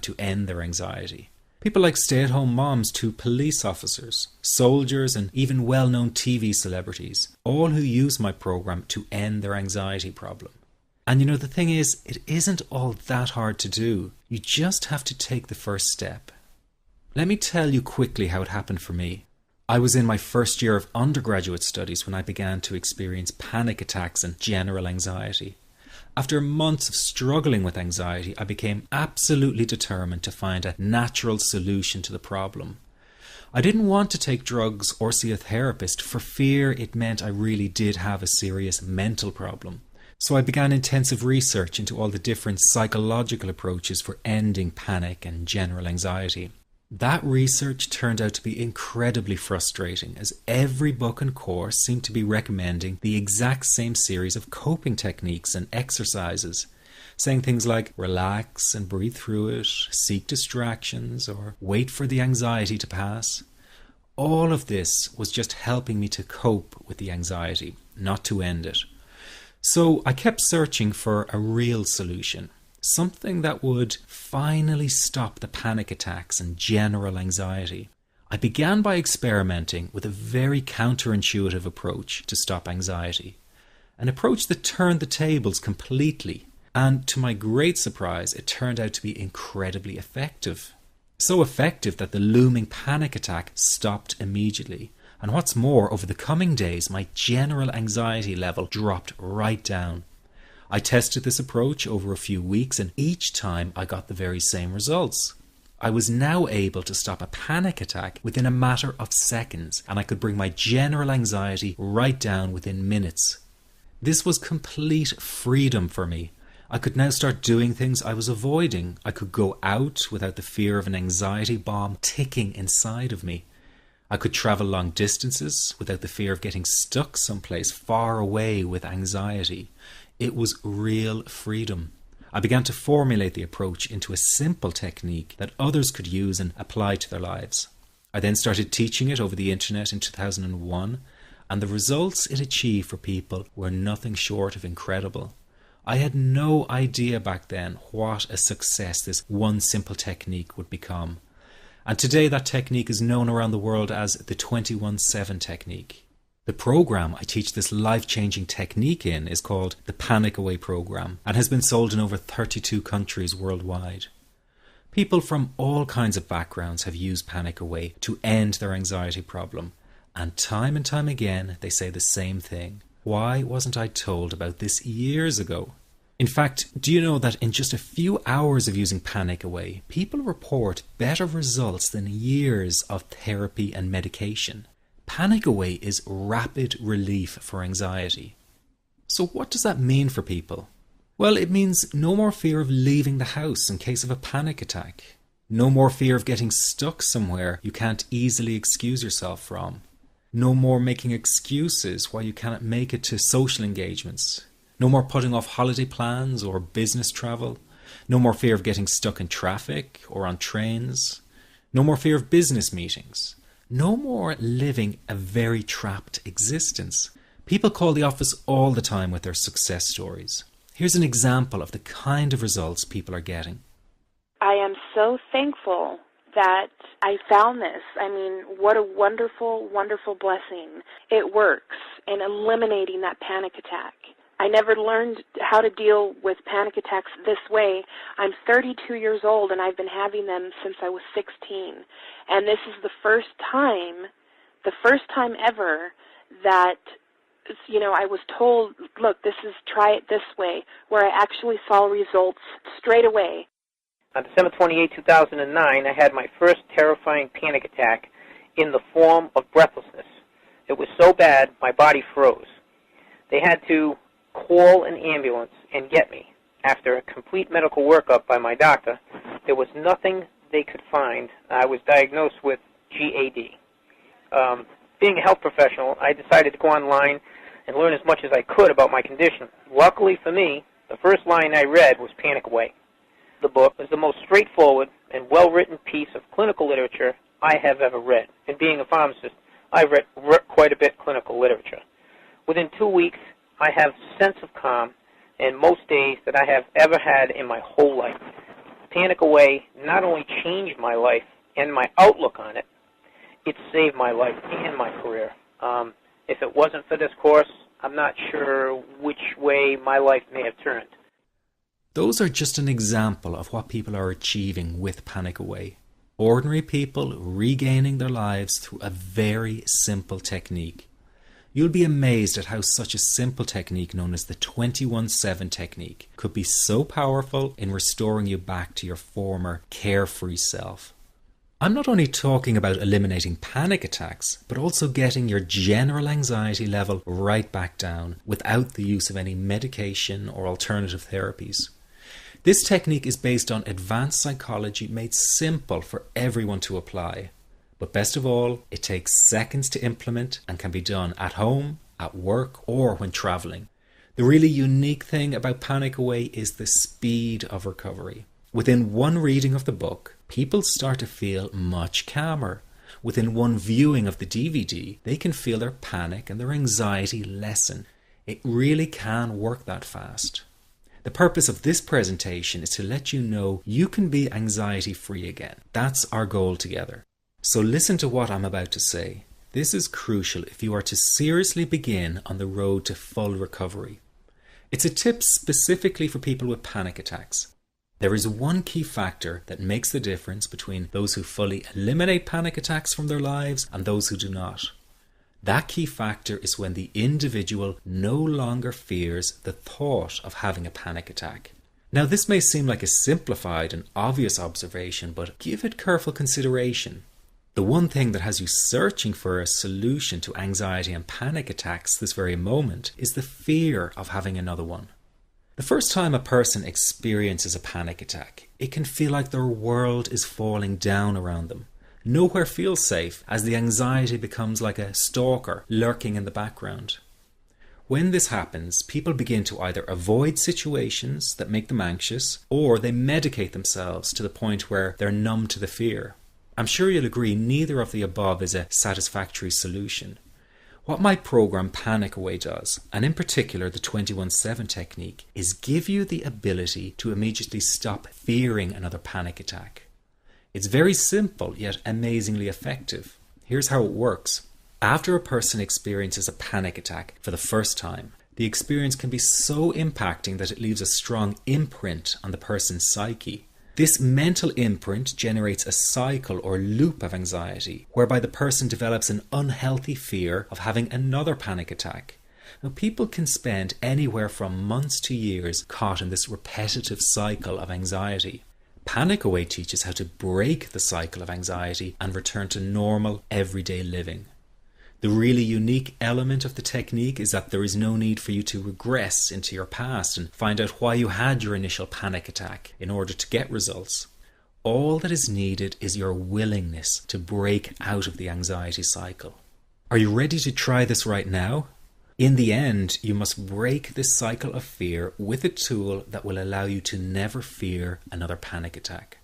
to end their anxiety. People like stay-at-home moms to police officers, soldiers, and even well-known TV celebrities, all who use my program to end their anxiety problem. And the thing is, it isn't all that hard to do. You just have to take the first step. Let me tell you quickly how it happened for me. I was in my first year of undergraduate studies when I began to experience panic attacks and general anxiety. After months of struggling with anxiety, I became absolutely determined to find a natural solution to the problem. I didn't want to take drugs or see a therapist for fear it meant I really did have a serious mental problem. So I began intensive research into all the different psychological approaches for ending panic and general anxiety. That research turned out to be incredibly frustrating, as every book and course seemed to be recommending the exact same series of coping techniques and exercises, saying things like relax and breathe through it, seek distractions, or wait for the anxiety to pass. All of this was just helping me to cope with the anxiety, not to end it. So I kept searching for a real solution. Something that would finally stop the panic attacks and general anxiety. I began by experimenting with a very counterintuitive approach to stop anxiety. An approach that turned the tables completely. And to my great surprise, it turned out to be incredibly effective. So effective that the looming panic attack stopped immediately. And what's more, over the coming days, my general anxiety level dropped right down. I tested this approach over a few weeks, and each time I got the very same results. I was now able to stop a panic attack within a matter of seconds, and I could bring my general anxiety right down within minutes. This was complete freedom for me. I could now start doing things I was avoiding. I could go out without the fear of an anxiety bomb ticking inside of me. I could travel long distances without the fear of getting stuck someplace far away with anxiety. It was real freedom. I began to formulate the approach into a simple technique that others could use and apply to their lives. I then started teaching it over the internet in 2001, and the results it achieved for people were nothing short of incredible. I had no idea back then what a success this one simple technique would become. And today that technique is known around the world as the 21-7 technique. The program I teach this life-changing technique in is called the Panic Away program and has been sold in over 32 countries worldwide. People from all kinds of backgrounds have used Panic Away to end their anxiety problem, and time again they say the same thing. Why wasn't I told about this years ago? In fact, do you know that in just a few hours of using Panic Away, people report better results than years of therapy and medication? Panic Away is rapid relief for anxiety. So what does that mean for people? Well, it means no more fear of leaving the house in case of a panic attack. No more fear of getting stuck somewhere you can't easily excuse yourself from. No more making excuses why you cannot make it to social engagements. No more putting off holiday plans or business travel. No more fear of getting stuck in traffic or on trains. No more fear of business meetings. No more living a very trapped existence. People call the office all the time with their success stories. Here's an example of the kind of results people are getting. I am so thankful that I found this. I mean, what a wonderful, wonderful blessing. It works in eliminating that panic attack. I never learned how to deal with panic attacks this way. I'm 32 years old, and I've been having them since I was 16. And this is the first time ever that, I was told, look, try it this way, where I actually saw results straight away. On December 28, 2009, I had my first terrifying panic attack in the form of breathlessness. It was so bad, my body froze. They had to call an ambulance and get me. After a complete medical workup by my doctor, there was nothing they could find. I was diagnosed with GAD. Being a health professional, I decided to go online and learn as much as I could about my condition. Luckily for me, the first line I read was Panic Away. The book was the most straightforward and well-written piece of clinical literature I have ever read. And being a pharmacist, I've read quite a bit of clinical literature. Within 2 weeks, I have a sense of calm in most days that I have ever had in my whole life. Panic Away not only changed my life and my outlook on it, it saved my life and my career. If it wasn't for this course, I'm not sure which way my life may have turned. Those are just an example of what people are achieving with Panic Away. Ordinary people regaining their lives through a very simple technique. You'll be amazed at how such a simple technique known as the 21-7 technique could be so powerful in restoring you back to your former carefree self. I'm not only talking about eliminating panic attacks, but also getting your general anxiety level right back down without the use of any medication or alternative therapies. This technique is based on advanced psychology made simple for everyone to apply. But best of all, it takes seconds to implement and can be done at home, at work, or when traveling. The really unique thing about Panic Away is the speed of recovery. Within one reading of the book, people start to feel much calmer. Within one viewing of the DVD, they can feel their panic and their anxiety lessen. It really can work that fast. The purpose of this presentation is to let you know you can be anxiety-free again. That's our goal together. So listen to what I'm about to say. This is crucial if you are to seriously begin on the road to full recovery. It's a tip specifically for people with panic attacks. There is one key factor that makes the difference between those who fully eliminate panic attacks from their lives and those who do not. That key factor is when the individual no longer fears the thought of having a panic attack. Now, this may seem like a simplified and obvious observation, but give it careful consideration. The one thing that has you searching for a solution to anxiety and panic attacks this very moment is the fear of having another one. The first time a person experiences a panic attack, it can feel like their world is falling down around them. Nowhere feels safe as the anxiety becomes like a stalker lurking in the background. When this happens, people begin to either avoid situations that make them anxious, or they medicate themselves to the point where they're numb to the fear. I'm sure you'll agree neither of the above is a satisfactory solution. What my program Panic Away does, and in particular the 21-7 technique, is give you the ability to immediately stop fearing another panic attack. It's very simple yet amazingly effective. Here's how it works. After a person experiences a panic attack for the first time, the experience can be so impacting that it leaves a strong imprint on the person's psyche. This mental imprint generates a cycle or loop of anxiety, whereby the person develops an unhealthy fear of having another panic attack. Now, people can spend anywhere from months to years caught in this repetitive cycle of anxiety. Panic Away teaches how to break the cycle of anxiety and return to normal, everyday living. The really unique element of the technique is that there is no need for you to regress into your past and find out why you had your initial panic attack in order to get results. All that is needed is your willingness to break out of the anxiety cycle. Are you ready to try this right now? In the end, you must break this cycle of fear with a tool that will allow you to never fear another panic attack.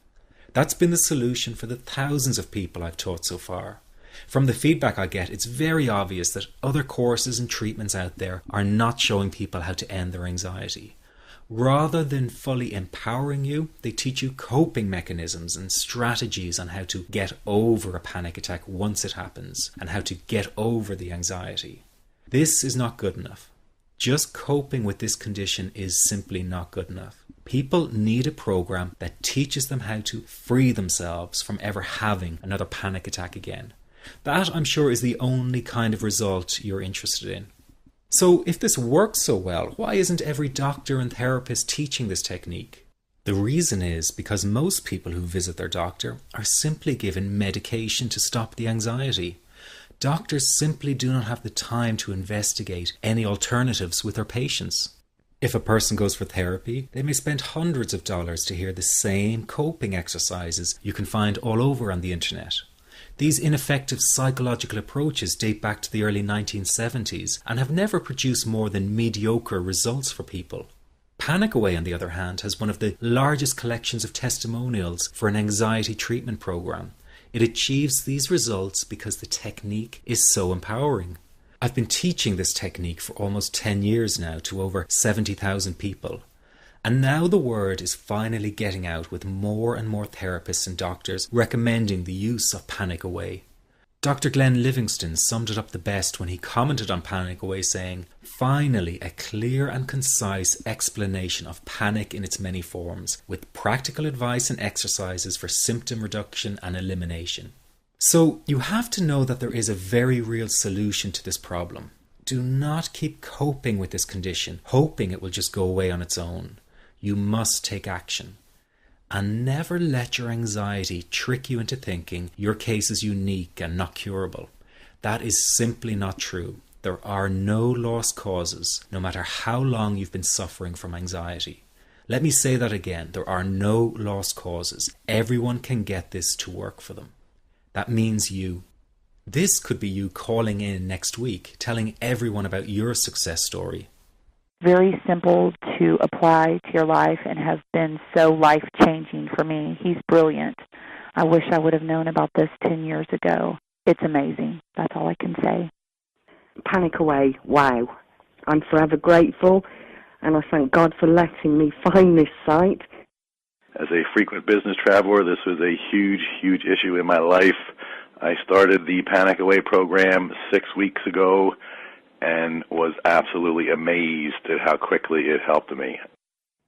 That's been the solution for the thousands of people I've taught so far. From the feedback I get, it's very obvious that other courses and treatments out there are not showing people how to end their anxiety. Rather than fully empowering you, they teach you coping mechanisms and strategies on how to get over a panic attack once it happens and how to get over the anxiety. This is not good enough. Just coping with this condition is simply not good enough. People need a program that teaches them how to free themselves from ever having another panic attack again. That, I'm sure, is the only kind of result you're interested in. So if this works so well, why isn't every doctor and therapist teaching this technique? The reason is because most people who visit their doctor are simply given medication to stop the anxiety. Doctors simply do not have the time to investigate any alternatives with their patients. If a person goes for therapy, they may spend hundreds of dollars to hear the same coping exercises you can find all over on the internet. These ineffective psychological approaches date back to the early 1970s and have never produced more than mediocre results for people. Panic Away, on the other hand, has one of the largest collections of testimonials for an anxiety treatment program. It achieves these results because the technique is so empowering. I've been teaching this technique for almost 10 years now to over 70,000 people. And now the word is finally getting out, with more and more therapists and doctors recommending the use of Panic Away. Dr. Glenn Livingston summed it up the best when he commented on Panic Away, saying, "Finally, a clear and concise explanation of panic in its many forms, with practical advice and exercises for symptom reduction and elimination." So you have to know that there is a very real solution to this problem. Do not keep coping with this condition, hoping it will just go away on its own. You must take action. And never let your anxiety trick you into thinking your case is unique and not curable. That is simply not true. There are no lost causes, no matter how long you've been suffering from anxiety. Let me say that again. There are no lost causes. Everyone can get this to work for them. That means you. This could be you calling in next week, telling everyone about your success story. Very simple to apply to your life and has been so life-changing for me. He's brilliant. I wish I would have known about this 10 years ago. It's amazing. That's all I can say. Panic Away, wow. I'm forever grateful, and I thank God for letting me find this site. As a frequent business traveler, this was a huge, huge issue in my life. I started the Panic Away program 6 weeks ago and was absolutely amazed at how quickly it helped me.